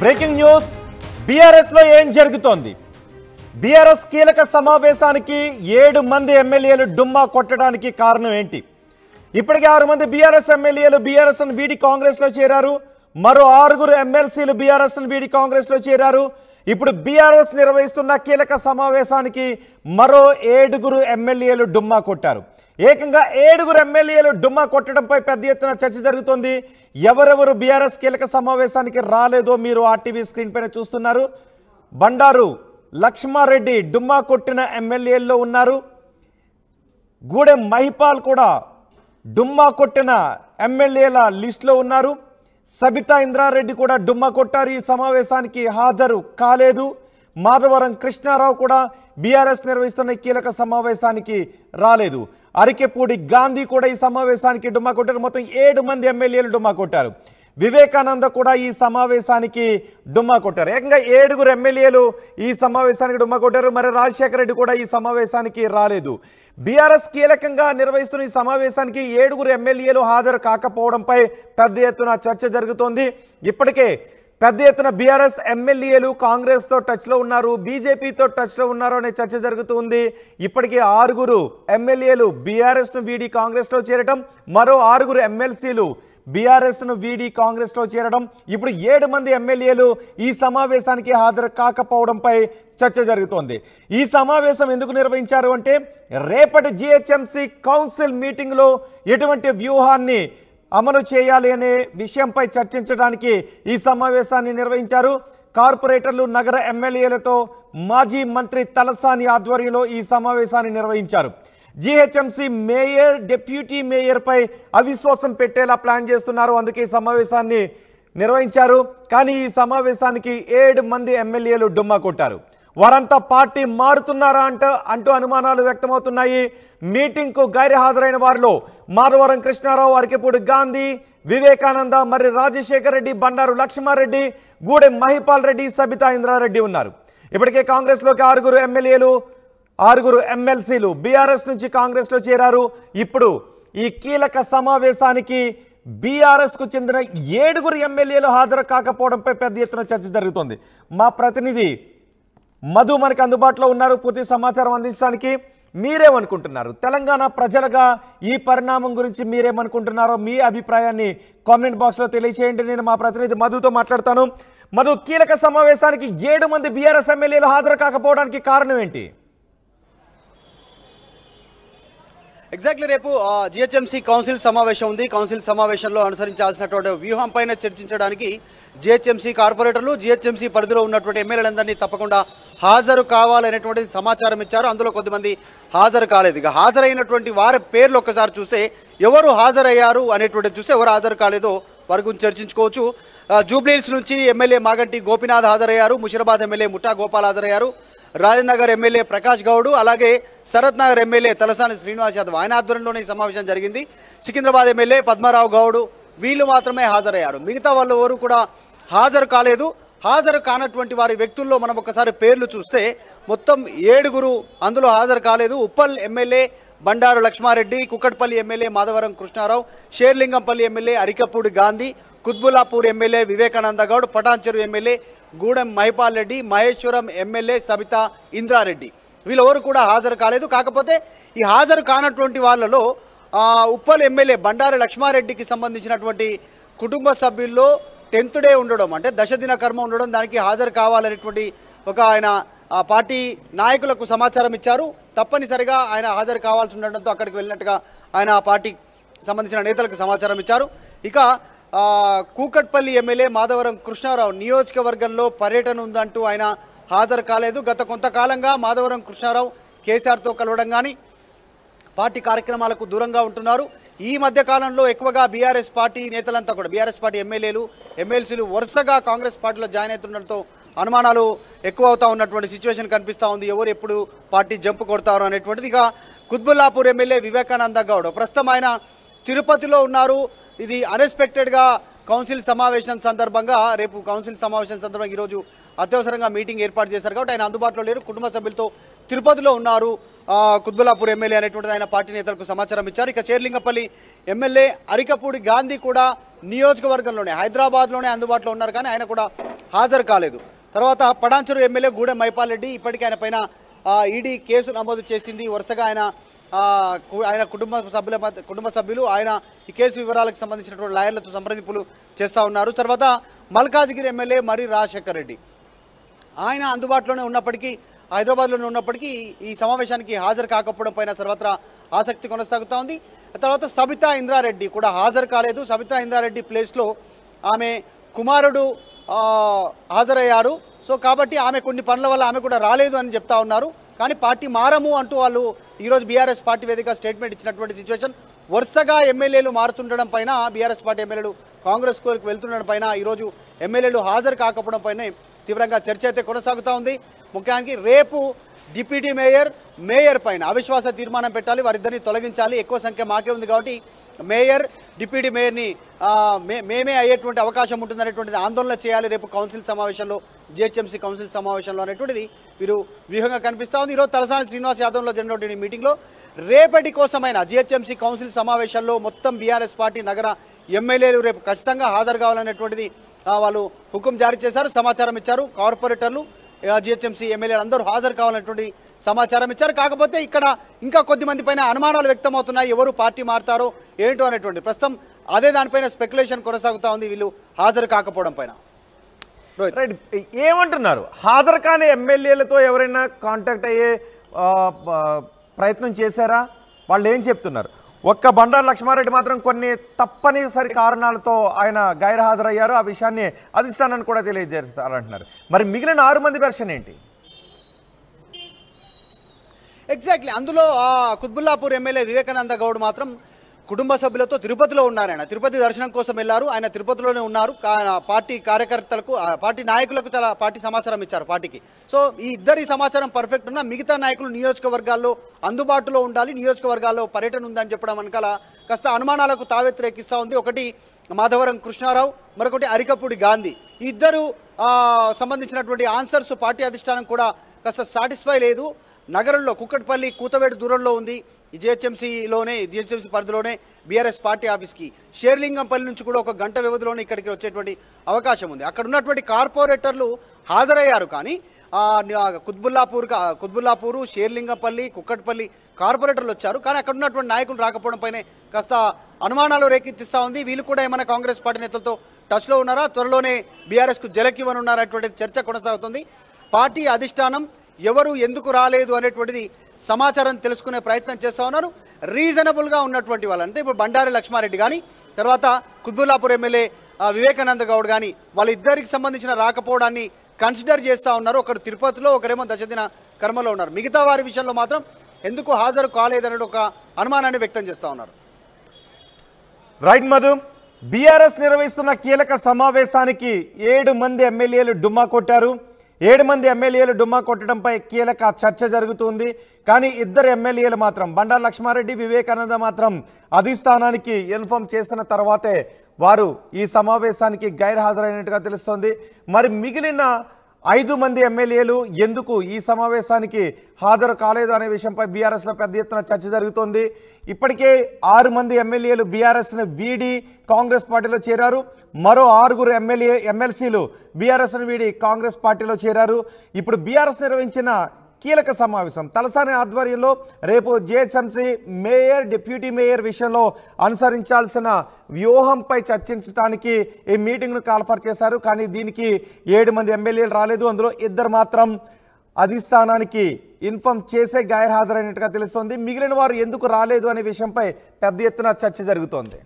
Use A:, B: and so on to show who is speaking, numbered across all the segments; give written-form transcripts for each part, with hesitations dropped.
A: Breaking news BRS లో ఏం జరుగుతోంది? బీఆర్ఎస్ కీలక సమావేశానికి 7 మంది ఎమ్మెల్యేలు డుమ్మా కొట్టడానికి కారణం ఏంటి? ఇప్పటికే 6 మంది బీఆర్ఎస్ ఎమ్మెల్యేలు బీఆర్ఎస్ ను వీడి కాంగ్రెస్ లో చేరారు. మరో 6 ఎమ్మెల్సీలు బీఆర్ఎస్ ను వీడి కాంగ్రెస్ లో చేరారు. ఇప్పుడు బీఆర్ఎస్ నిర్వహిస్తున్న కీలక సమావేశానికి మరో 7 ఎమ్మెల్యేలు డుమ్మా కొట్టారు. ఏకంగా 7 ఎమ్మెల్యేలు డుమ్మా కొట్టడంపై పెద్ద ఎత్తున చర్చ జరుగుతోంది. ఎవరెవరు బీఆర్ఎస్ కీలక సమావేశానికి రాలేదో మీరు ఆర్టీవీ స్క్రీన్ పైన చూస్తున్నారు. బండారు లక్ష్మారెడ్డి డుమ్మా కొట్టిన ఎమ్మెల్యేల్లో ఉన్నారు. గూడెం మహిపాల్ కూడా డుమ్మా కొట్టిన ఎమ్మెల్యేల లిస్టులో ఉన్నారు. సబితా ఇంద్రారెడ్డి కూడా డుమ్మా కొట్టారు. ఈ సమావేశానికి హాజరు కాలేదు. మాధవరం కృష్ణారావు కూడా బీఆర్ఎస్ నిర్వహిస్తున్న కీలక సమావేశానికి రాలేదు. అరికెపూడి గాంధీ కూడా ఈ సమావేశానికి డుమ్మా కొట్టారు. మొత్తం 7 మంది ఎమ్మెల్యేలు డుమ్మా కొట్టారు. వివేకానంద కూడా ఈ సమావేశానికి డుమ్మా కొట్టారు. ఏకంగా 7 ఎమ్మెల్యేలు ఈ సమావేశానికి డుమ్మా కొట్టారు. మరి రాజశేఖర రెడ్డి కూడా ఈ సమావేశానికి రాలేదు. బీఆర్ఎస్ కీలకంగా నిర్వహిస్తున్న ఈ సమావేశానికి 7 ఎమ్మెల్యేలు హాజరు కాకపోవడంపై పెద్ద ఎత్తున చర్చ జరుగుతోంది. ఇప్పటికే పెద్ద ఎత్తున బీఆర్ఎస్ ఎమ్మెల్యేలు కాంగ్రెస్తో టచ్లో ఉన్నారు, బీజేపీతో టచ్లో ఉన్నారు అనే చర్చ జరుగుతుంది. ఇప్పటికే 6 ఎమ్మెల్యేలు బీఆర్ఎస్ను వీడి కాంగ్రెస్లో చేరడం, మరో 6 ఎమ్మెల్సీలు బీఆర్ఎస్ను వీడి కాంగ్రెస్లో చేరడం, ఇప్పుడు 7 మంది ఎమ్మెల్యేలు ఈ సమావేశానికి హాజరు కాకపోవడంపై చర్చ జరుగుతోంది. ఈ సమావేశం ఎందుకు నిర్వహించారు అంటే రేపటి జిహెచ్ఎంసీ కౌన్సిల్ మీటింగ్లో ఎటువంటి వ్యూహాన్ని అమలు చేయాలి అనే విషయంపై చర్చించడానికి ఈ సమావేశాన్ని నిర్వహించారు. కార్పొరేటర్లు, నగర ఎమ్మెల్యేలతో మాజీ మంత్రి తలసాని ఆధ్వర్యంలో ఈ సమావేశాన్ని నిర్వహించారు. జిహెచ్ఎంసీ మేయర్, డిప్యూటీ మేయర్పై అవిశ్వాసం పెట్టేలా ప్లాన్ చేస్తున్నారు. అందుకే ఈ సమావేశాన్ని నిర్వహించారు. కానీ ఈ సమావేశానికి 7 మంది ఎమ్మెల్యేలు డుమ్మా కొట్టారు. వారంతా పార్టీ మారుతున్నారా అంటూ అనుమానాలు వ్యక్తమవుతున్నాయి. మీటింగ్కు గైర్హాజరైన వారిలో మాధవరం కృష్ణారావు, అరికెపూడి గాంధీ, వివేకానంద, మరి రాజశేఖర రెడ్డి, బండారు లక్ష్మారెడ్డి, గూడెం మహిపాల్ రెడ్డి, సబితా ఇంద్రారెడ్డి ఉన్నారు. ఇప్పటికే కాంగ్రెస్లోకి 6 ఎమ్మెల్యేలు, 6 ఎమ్మెల్సీలు బీఆర్ఎస్ నుంచి కాంగ్రెస్లో చేరారు. ఇప్పుడు ఈ కీలక సమావేశానికి బీఆర్ఎస్కు చెందిన 7 ఎమ్మెల్యేలు హాజరు కాకపోవడంపై పెద్ద ఎత్తున చర్చ జరుగుతోంది. మా ప్రతినిధి మధు మనకు అందుబాటులో ఉన్నారు పూర్తి సమాచారం అందించడానికి. మీరేమనుకుంటున్నారు? తెలంగాణ ప్రజలుగా ఈ పరిణామం గురించి మీరేమనుకుంటున్నారో మీ అభిప్రాయాన్ని కామెంట్ బాక్స్లో తెలియచేయండి. నేను మా ప్రతినిధి మధుతో మాట్లాడతాను. మధు, కీలక సమావేశానికి 7 మంది బీఆర్ఎస్ ఎమ్మెల్యేలు హాజరు కాకపోవడానికి కారణం ఏంటి?
B: ఎగ్జాక్ట్లీ రేపు జిహెచ్ఎంసీ కౌన్సిల్ సమావేశం ఉంది. కౌన్సిల్ సమావేశంలో అనుసరించాల్సినటువంటి వ్యూహం పైన చర్చించడానికి జిహెచ్ఎంసీ కార్పొరేటర్లు, జిహెచ్ఎంసీ పరిధిలో ఉన్నటువంటి ఎమ్మెల్యేలందరినీ తప్పకుండా హాజరు కావాలనేటువంటి సమాచారం ఇచ్చారు. అందులో కొద్దిమంది హాజరు కాలేదు. ఇక హాజరైనటువంటి వారి పేర్లు ఒక్కసారి చూస్తే ఎవరు హాజరయ్యారు అనేటువంటి చూస్తే ఎవరు హాజరు కాలేదో వారి గురించి చర్చించుకోవచ్చు. జూబ్లీహిల్స్ నుంచి ఎమ్మెల్యే మాగంటి గోపీనాథ్ హాజరయ్యారు. ముషిరాబాద్ ఎమ్మెల్యే ముఠా గోపాల్ హాజరయ్యారు. రాజనగర్ ఎమ్మెల్యే ప్రకాష్ గౌడ్, అలాగే శరత్ నగర్ ఎమ్మెల్యే తలసాని శ్రీనివాస్ యాదవ్, ఆయన ఆధ్వర్యంలోనే ఈ సమావేశం జరిగింది. సికింద్రాబాద్ ఎమ్మెల్యే పద్మారావు గౌడ్, వీళ్ళు మాత్రమే హాజరయ్యారు. మిగతా వాళ్ళు ఎవరు కూడా హాజరు కాలేదు. హాజరు కానటువంటి వారి వ్యక్తుల్లో మనం ఒకసారి పేర్లు చూస్తే మొత్తం 7 అందులో హాజరు కాలేదు. Uppal MLA Bandaru Lakshma Reddy, Kukatpally MLA Madhavaram Krishna Rao, Serilingampally MLA Arekapudi Gandhi, Quthbullapur MLA Vivekananda Goud, Patancheru MLA Gudem Mahipal Reddy, Maheshwaram MLA Sabitha Indra Reddy, వీళ్ళెవరు కూడా హాజరు కాలేదు. కాకపోతే ఈ హాజరు కానటువంటి వాళ్ళలో ఉప్పల్ ఎమ్మెల్యే బండారు లక్ష్మారెడ్డికి సంబంధించినటువంటి కుటుంబ సభ్యుల్లో 10th డే ఉండడం, అంటే దశదిన కర్మ ఉండడం, దానికి హాజరు కావాలనేటువంటి ఆయన పార్టీ నాయకులకు సమాచారం ఇచ్చారు. తప్పనిసరిగా ఆయన హాజరు కావాల్సి ఉండడంతో అక్కడికి వెళ్ళినట్టుగా ఆయన పార్టీ సంబంధించిన నేతలకు సమాచారం ఇచ్చారు. ఇక కూకట్పల్లి ఎమ్మెల్యే మాధవరం కృష్ణారావు నియోజకవర్గంలో పర్యటన ఉందంటూ ఆయన హాజరు కాలేదు. గత కొంతకాలంగా మాధవరం కృష్ణారావు కేసీఆర్తో కలవడం కానీ పార్టీ కార్యక్రమాలకు దూరంగా ఉంటున్నారు. ఈ మధ్య కాలంలో ఎక్కువగా బీఆర్ఎస్ పార్టీ నేతలంతా కూడా, బీఆర్ఎస్ పార్టీ ఎమ్మెల్యేలు, ఎమ్మెల్సీలు వరుసగా కాంగ్రెస్ పార్టీలో జాయిన్ అవుతుండడంతో అనుమానాలు ఎక్కువ అవుతా ఉన్నటువంటి సిచ్యువేషన్ కనిపిస్తూ ఉంది. ఎవరు ఎప్పుడు పార్టీ జంప్ కొడతారు అనేటువంటిది. ఇక కుత్బుల్లాపూర్ ఎమ్మెల్యే వివేకానంద గౌడ్ ప్రస్తుతం ఆయన తిరుపతిలో ఉన్నారు. ఇది అన్ఎక్స్పెక్టెడ్గా కౌన్సిల్ సమావేశం సందర్భంగా, రేపు కౌన్సిల్ సమావేశం సందర్భంగా ఈరోజు అత్యవసరంగా మీటింగ్ ఏర్పాటు చేశారు కాబట్టి ఆయన అందుబాటులో లేరు. కుటుంబ సభ్యులతో తిరుపతిలో ఉన్నారు. కుత్బుల్లాపూర్ ఎమ్మెల్యే అనేటువంటిది ఆయన పార్టీ నేతలకు సమాచారం ఇచ్చారు. ఇక చేర్లింగపల్లి ఎమ్మెల్యే అరికపూడి గాంధీ కూడా నియోజకవర్గంలోనే హైదరాబాద్లోనే అందుబాటులో ఉన్నారు, కానీ ఆయన కూడా హాజరు కాలేదు. తర్వాత పడాంచరు ఎమ్మెల్యే గూడెం మైపాల్ రెడ్డి ఇప్పటికీ ఆయన పైన ఈడీ కేసు నమోదు చేసింది. వరుసగా ఆయన కుటుంబ సభ్యులు ఆయన ఈ కేసు వివరాలకు సంబంధించినటువంటి లాయర్లతో సంప్రదింపులు చేస్తూ ఉన్నారు. తర్వాత మల్కాజ్గిరి ఎమ్మెల్యే మరి రాజశేఖర్ రెడ్డి ఆయన అందుబాటులోనే ఉన్నప్పటికీ హైదరాబాద్లోనే ఉన్నప్పటికీ ఈ సమావేశానికి హాజరు కాకపోవడం పైన సర్వత్రా ఆసక్తి కొనసాగుతూ ఉంది. తర్వాత సబితా ఇంద్రారెడ్డి కూడా హాజరు కాలేదు. సబితా ఇంద్రారెడ్డి ప్లేస్లో ఆమె కుమారుడు హాజరయ్యారు. సో కాబట్టి ఆమె కొన్ని పనుల వల్ల ఆమె కూడా రాలేదు అని చెప్తా ఉన్నారు. కానీ పార్టీ మారము అంటూ వాళ్ళు ఈరోజు బీఆర్ఎస్ పార్టీ వేదిక స్టేట్మెంట్ ఇచ్చినటువంటి సిచ్యువేషన్. వరుసగా ఎమ్మెల్యేలు మారుతుండడం పైన బీఆర్ఎస్ పార్టీ ఎమ్మెల్యేలు కాంగ్రెస్ కోరికి వెళ్తుండడం పైన ఈరోజు ఎమ్మెల్యేలు హాజరు కాకపోవడం పైన తీవ్రంగా చర్చ అయితే కొనసాగుతూ ఉంది. ముఖ్యానికి రేపు డిప్యూటీ మేయర్ పైన అవిశ్వాస తీర్మానం పెట్టాలి, వారిద్దరిని తొలగించాలి. ఎక్కువ సంఖ్య మాకే ఉంది కాబట్టి మేయర్ డిప్యూటీ మేయర్ని మేమే అయ్యేటువంటి అవకాశం ఉంటుందనేటువంటిది ఆందోళన చేయాలి రేపు కౌన్సిల్ సమావేశంలో, జిహెచ్ఎంసీ కౌన్సిల్ సమావేశంలో అనేటువంటిది వీరు వ్యూహంగా కనిపిస్తూ ఉంది. ఈరోజు తలసాని శ్రీనివాస్ యాదవ్లో జరిగినటువంటి మీటింగ్లో రేపటి కోసమైన జిహెచ్ఎంసీ కౌన్సిల్ సమావేశంలో మొత్తం బీఆర్ఎస్ పార్టీ నగర ఎమ్మెల్యేలు రేపు ఖచ్చితంగా హాజరు కావాలనేటువంటిది వాళ్ళు హుకుం జారీ చేశారు, సమాచారం ఇచ్చారు. కార్పొరేటర్లు జిహెచ్ఎంసీ ఎమ్మెల్యేలు అందరూ హాజరు కావాలనేటువంటి సమాచారం ఇచ్చారు. కాకపోతే ఇక్కడ ఇంకా కొద్దిమంది పైన అనుమానాలు వ్యక్తమవుతున్నాయి, ఎవరు పార్టీ మారుతారో ఏంటో అనేటువంటి. ప్రస్తుతం అదే దానిపైన స్పెక్యులేషన్ కొనసాగుతూ ఉంది వీళ్ళు హాజరు కాకపోవడం పైన.
A: రైట్, ఏమంటున్నారు? హాజరు కాని ఎమ్మెల్యేలతో ఎవరైనా కాంటాక్ట్ అయ్యే ప్రయత్నం చేశారా? వాళ్ళు ఏం చెప్తున్నారు? ఒక్క బండారు లక్ష్మారెడ్డి మాత్రం కొన్ని తప్పనిసరి కారణాలతో ఆయన గైర్హాజరయ్యారు, ఆ విషయాన్ని అధిష్టానాన్ని కూడా తెలియజేస్తారంటున్నారు. మరి మిగిలిన 6 మంది వెర్షన్ ఏంటి?
B: ఎగ్జాక్ట్లీ అందులో కుత్బుల్లాపూర్ ఎమ్మెల్యే వివేకానంద గౌడ్ మాత్రం కుటుంబ సభ్యులతో తిరుపతిలో ఉన్నారు. ఆయన తిరుపతి దర్శనం కోసం వెళ్ళారు, ఆయన తిరుపతిలోనే ఉన్నారు. పార్టీ కార్యకర్తలకు పార్టీ నాయకులకు చాలా పార్టీ సమాచారం ఇచ్చారు పార్టీకి. సో ఈ ఇద్దరి సమాచారం పర్ఫెక్ట్ ఉన్నా మిగతా నాయకులు నియోజకవర్గాల్లో అందుబాటులో ఉండాలి, నియోజకవర్గాల్లో పర్యటన ఉందని చెప్పడం వెనకాల కాస్త అనుమానాలకు తావెత్తరేకిస్తూ ఉంది. ఒకటి మాధవరం కృష్ణారావు, మరొకటి అరికపూడి గాంధీ. ఈ ఇద్దరు సంబంధించినటువంటి ఆన్సర్స్ పార్టీ అధిష్టానం కూడా కాస్త సాటిస్ఫై లేదు. నగరంలో కుక్కట్పల్లి కూతవేడు దూరంలో ఉంది. జిహెచ్ఎంసీ పరిధిలోనే బీఆర్ఎస్ పార్టీ ఆఫీస్కి షేర్లింగంపల్లి నుంచి కూడా 1 గంట వ్యవధిలోనే ఇక్కడికి వచ్చేటువంటి అవకాశం ఉంది. అక్కడ ఉన్నటువంటి కార్పొరేటర్లు హాజరయ్యారు, కానీ కుత్బుల్లాపూరు, షేర్లింగంపల్లి, కుక్కట్పల్లి కార్పొరేటర్లు వచ్చారు, కానీ అక్కడ ఉన్నటువంటి నాయకులు రాకపోవడం పైన కాస్త అనుమానాలు రేకెత్తిస్తూ ఉంది. వీళ్ళు కూడా ఏమైనా కాంగ్రెస్ పార్టీ నేతలతో టచ్లో ఉన్నారా, త్వరలోనే బీఆర్ఎస్కు జలకివ్వనున్నారనేటువంటి చర్చ కొనసాగుతుంది. పార్టీ అధిష్టానం ఎవరు ఎందుకు రాలేదు అనేటువంటిది సమాచారం తెలుసుకునే ప్రయత్నం చేస్తూ ఉన్నారు. రీజనబుల్గా ఉన్నటువంటి వాళ్ళు అంటే ఇప్పుడు బండారి లక్ష్మారెడ్డి కానీ, తర్వాత కుత్బుల్లాపూర్ ఎమ్మెల్యే వివేకానంద గౌడ్ కానీ వాళ్ళిద్దరికి సంబంధించిన రాకపోవడాన్ని కన్సిడర్ చేస్తూ ఉన్నారు. ఒకరు తిరుపతిలో, ఒకరేమో దశదిన కర్మలో ఉన్నారు. మిగతా వారి విషయంలో మాత్రం ఎందుకు హాజరు కాలేదనే ఒక అనుమానాన్ని వ్యక్తం చేస్తూ ఉన్నారు.
A: రైట్ మధు, బీఆర్ఎస్ నిర్వహిస్తున్న కీలక సమావేశానికి 7 మంది ఎమ్మెల్యేలు డుమ్మా కొట్టారు. 7 మంది ఎమ్మెల్యేలు డుమ్మా కొట్టడంపై కీలక చర్చ జరుగుతుంది. కానీ 2 ఎమ్మెల్యేలు మాత్రం బండారు లక్ష్మారెడ్డి, వివేకానంద మాత్రం అధిష్టానానికి ఇన్ఫార్మ్ చేసిన తర్వాతే వారు ఈ సమావేశానికి గైర్హాజరైనట్టుగా తెలుస్తోంది. మరి మిగిలిన 5 మంది ఎమ్మెల్యేలు ఎందుకు ఈ సమావేశానికి హాజరు కాలేదు అనే విషయంపై బీఆర్ఎస్లో పెద్ద ఎత్తున చర్చ జరుగుతోంది. ఇప్పటికే 6 మంది ఎమ్మెల్యేలు బీఆర్ఎస్ను వీడి కాంగ్రెస్ పార్టీలో చేరారు. మరో 6 ఎమ్మెల్సీలు బీఆర్ఎస్ను వీడి కాంగ్రెస్ పార్టీలో చేరారు. ఇప్పుడు బీఆర్ఎస్ నిర్వహించిన కీలక సమావేశం తలసాని ఆధ్వర్యంలో రేపు జిహెచ్ఎంసీ మేయర్, డిప్యూటీ మేయర్ విషయంలో అనుసరించాల్సిన వ్యూహంపై చర్చించడానికి ఈ మీటింగ్ను కాల్ఫర్ చేశారు. కానీ దీనికి 7 మంది ఎమ్మెల్యేలు రాలేదు. అందులో 2 మాత్రం అధిష్టానానికి ఇన్ఫార్మ్ చేసే గైర్హాజరైనట్టుగా తెలుస్తోంది. మిగిలిన వారు ఎందుకు రాలేదు అనే విషయంపై పెద్ద ఎత్తున చర్చ జరుగుతోంది.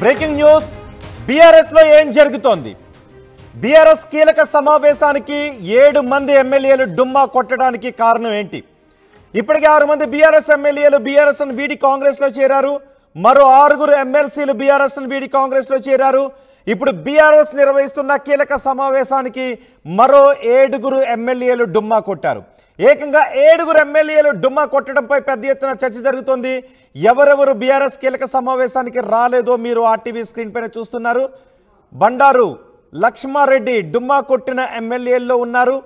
A: బ్రేకింగ్ న్యూస్, బీఆర్ఎస్లో ఏం జరుగుతోంది? బీఆర్ఎస్ కీలక సమావేశానికి 7 మంది ఎమ్మెల్యేలు డుమ్మా కొట్టడానికి కారణం ఏంటి? ఇప్పటికే 6 మంది బీఆర్ఎస్ ఎమ్మెల్యేలు బీఆర్ఎస్ను వీడి కాంగ్రెస్లో చేరారు. మరో 6 ఎమ్మెల్సీలు బీఆర్ఎస్ను వీడి కాంగ్రెస్లో చేరారు. ఇప్పుడు బీఆర్ఎస్ నిర్వహిస్తున్న కీలక సమావేశానికి మరో 7 ఎమ్మెల్యేలు డుమ్మా కొట్టారు. ఏకంగా 7 ఎమ్మెల్యేలు డుమ్మా కొట్టడంపై పెద్ద ఎత్తున చర్చ జరుగుతోంది. ఎవరెవరు బీఆర్ఎస్ కీలక సమావేశానికి రాలేదో మీరు ఆర్టీవీ స్క్రీన్ పైన చూస్తున్నారు. బండారు లక్ష్మారెడ్డి డుమ్మా కొట్టిన ఎమ్మెల్యేల్లో ఉన్నారు.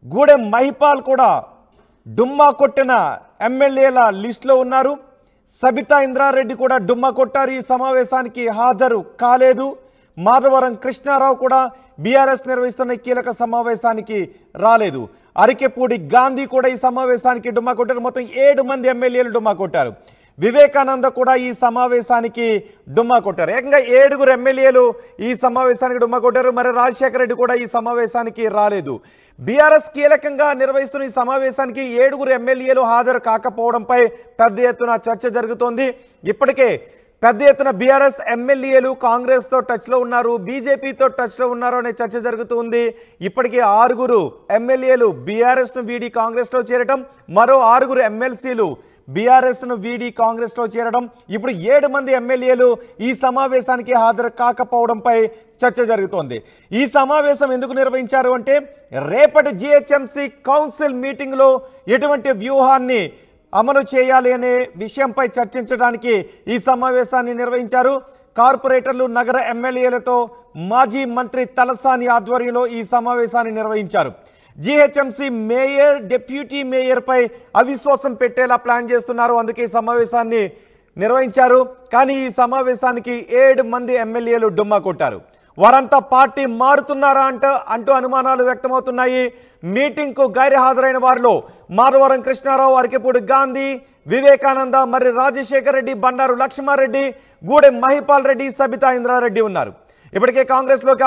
A: గూడెం మహిపాల్ కూడా డుమ్మా కొట్టిన ఎమ్మెల్యేల లిస్టులో ఉన్నారు. సబితా ఇంద్రారెడ్డి కూడా డుమ్మా కొట్టారు. ఈ సమావేశానికి హాజరు కాలేదు. మాధవరం కృష్ణారావు కూడా బీఆర్ఎస్ నిర్వహిస్తున్న కీలక సమావేశానికి రాలేదు. అరికెపూడి గాంధీ కూడా ఈ సమావేశానికి డుమ్మా కొట్టారు. మొత్తం 7 మంది ఎమ్మెల్యేలు డుమ్మా కొట్టారు. వివేకానంద కూడా ఈ సమావేశానికి డుమ్మా కొట్టారు. ఏకంగా 7 ఎమ్మెల్యేలు ఈ సమావేశానికి డుమ్మా కొట్టారు. మరి రాజశేఖర రెడ్డి కూడా ఈ సమావేశానికి రాలేదు. బీఆర్ఎస్ కీలకంగా నిర్వహిస్తున్న ఈ సమావేశానికి 7 ఎమ్మెల్యేలు హాజరు కాకపోవడంపై పెద్ద ఎత్తున చర్చ జరుగుతోంది. ఇప్పటికే పెద్ద ఎత్తున బీఆర్ఎస్ ఎమ్మెల్యేలు కాంగ్రెస్తో టచ్లో ఉన్నారు, బీజేపీతో టచ్లో ఉన్నారు అనే చర్చ జరుగుతుంది. ఇప్పటికే 6 ఎమ్మెల్యేలు బీఆర్ఎస్ను వీడి కాంగ్రెస్లో చేరడం, మరో 6 ఎమ్మెల్సీలు బీఆర్ఎస్ను వీడి కాంగ్రెస్లో చేరడం, ఇప్పుడు 7 మంది ఎమ్మెల్యేలు ఈ సమావేశానికి హాజరు కాకపోవడంపై చర్చ జరుగుతోంది. ఈ సమావేశం ఎందుకు నిర్వహించారు అంటే రేపటి జిహెచ్ఎంసీ కౌన్సిల్ మీటింగ్లో ఎటువంటి వ్యూహాన్ని అమలు చేయాలి అనే విషయంపై చర్చించడానికి ఈ సమావేశాన్ని నిర్వహించారు. కార్పొరేటర్లు, నగర ఎమ్మెల్యేలతో మాజీ మంత్రి తలసాని ఆధ్వర్యంలో ఈ సమావేశాన్ని నిర్వహించారు. జిహెచ్ఎంసీ మేయర్, డిప్యూటీ మేయర్పై అవిశ్వాసం పెట్టేలా ప్లాన్ చేస్తున్నారు. అందుకే ఈ సమావేశాన్ని నిర్వహించారు. కానీ ఈ సమావేశానికి 7 మంది ఎమ్మెల్యేలు డుమ్మా కొట్టారు. వారంతా పార్టీ మారుతున్నారా అంటూ అనుమానాలు వ్యక్తమవుతున్నాయి. మీటింగ్కు గైర్హాజరైన వారిలో మాధవరం కృష్ణారావు, అరికెపూడి గాంధీ, వివేకానంద, మరి రాజశేఖర రెడ్డి, బండారు లక్ష్మారెడ్డి, గూడెం మహిపాల్ రెడ్డి, సబితా ఇంద్రారెడ్డి ఉన్నారు. ఇప్పటికే కాంగ్రెస్లోకి